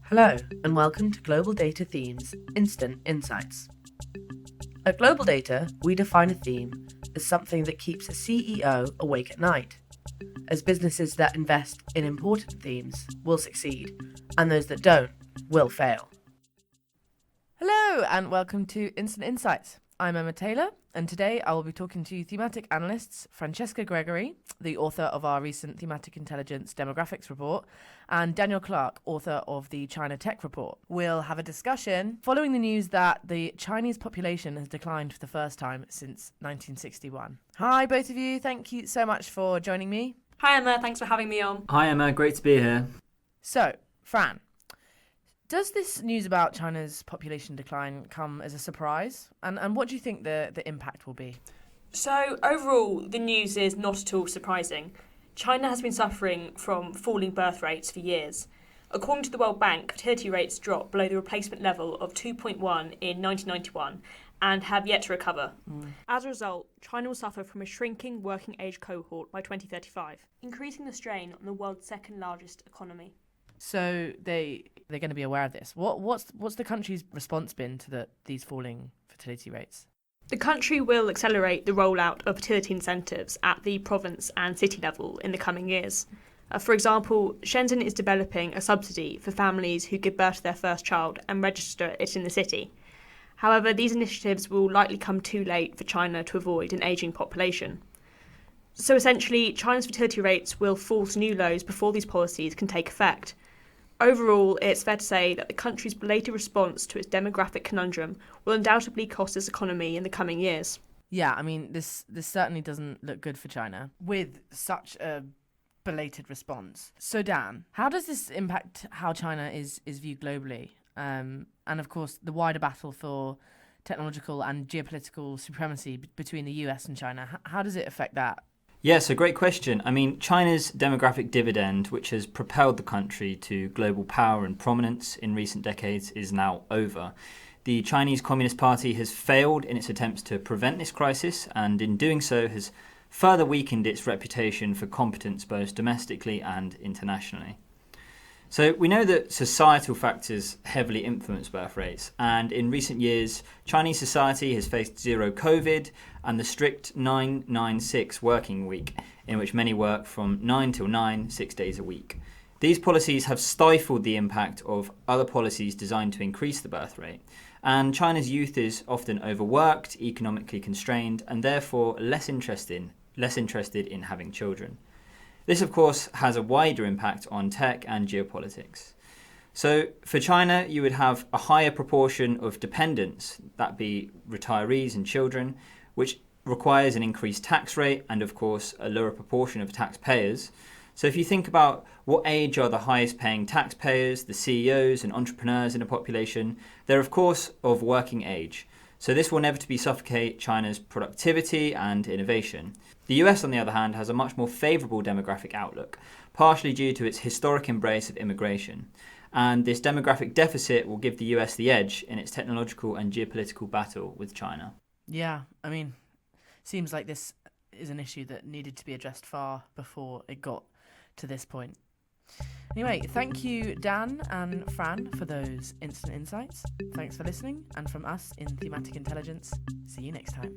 Hello, and welcome to Global Data Themes Instant Insights. At Global Data, we define a theme as something that keeps a CEO awake at night, as businesses that invest in important themes will succeed, and those that don't will fail. Hello, and welcome to Instant Insights. I'm Emma Taylor, and today I will be talking to thematic analysts Francesca Gregory, the author of our recent Thematic Intelligence Demographics Report, and Daniel Clarke, author of the China Tech Report. We'll have a discussion following the news that the Chinese population has declined for the first time since 1961. Hi, both of you. Thank you so much for joining me. Hi, Emma. Thanks for having me on. Hi, Emma. Great to be here. So, Fran, does this news about China's population decline come as a surprise? And what do you think the impact will be? So, overall, the news is not at all surprising. China has been suffering from falling birth rates for years. According to the World Bank, fertility rates dropped below the replacement level of 2.1 in 1991 and have yet to recover. As a result, China will suffer from a shrinking working age cohort by 2035, increasing the strain on the world's second largest economy. So they're going to be aware of this. What's the country's response been to these falling fertility rates? The country will accelerate the rollout of fertility incentives at the province and city level in the coming years. For example, Shenzhen is developing a subsidy for families who give birth to their first child and register it in the city. However, these initiatives will likely come too late for China to avoid an ageing population. So essentially, China's fertility rates will fall to new lows before these policies can take effect. Overall, it's fair to say that the country's belated response to its demographic conundrum will undoubtedly cost its economy in the coming years. Yeah, I mean, this certainly doesn't look good for China with such a belated response. So, Dan, how does this impact how China is viewed globally? And, of course, the wider battle for technological and geopolitical supremacy between the US and China. How does it affect that? Yes, a great question. I mean, China's demographic dividend, which has propelled the country to global power and prominence in recent decades, is now over. The Chinese Communist Party has failed in its attempts to prevent this crisis, and in doing so has further weakened its reputation for competence both domestically and internationally. So we know that societal factors heavily influence birth rates, and in recent years, Chinese society has faced zero COVID and the strict 9-9-6 working week, in which many work from 9 till 9, 6 days a week. These policies have stifled the impact of other policies designed to increase the birth rate, and China's youth is often overworked, economically constrained, and therefore less interested in having children. This, of course, has a wider impact on tech and geopolitics. So for China, you would have a higher proportion of dependents, that be retirees and children, which requires an increased tax rate and, of course, a lower proportion of taxpayers. So if you think about what age are the highest paying taxpayers, the CEOs and entrepreneurs in a population, they're, of course, of working age. So this will inevitably suffocate China's productivity and innovation. The US, on the other hand, has a much more favourable demographic outlook, partially due to its historic embrace of immigration. And this demographic deficit will give the US the edge in its technological and geopolitical battle with China. Yeah, I mean, seems like this is an issue that needed to be addressed far before it got to this point. Anyway, thank you, Dan and Fran, for those instant insights. Thanks for listening, and from us in Thematic Intelligence, see you next time.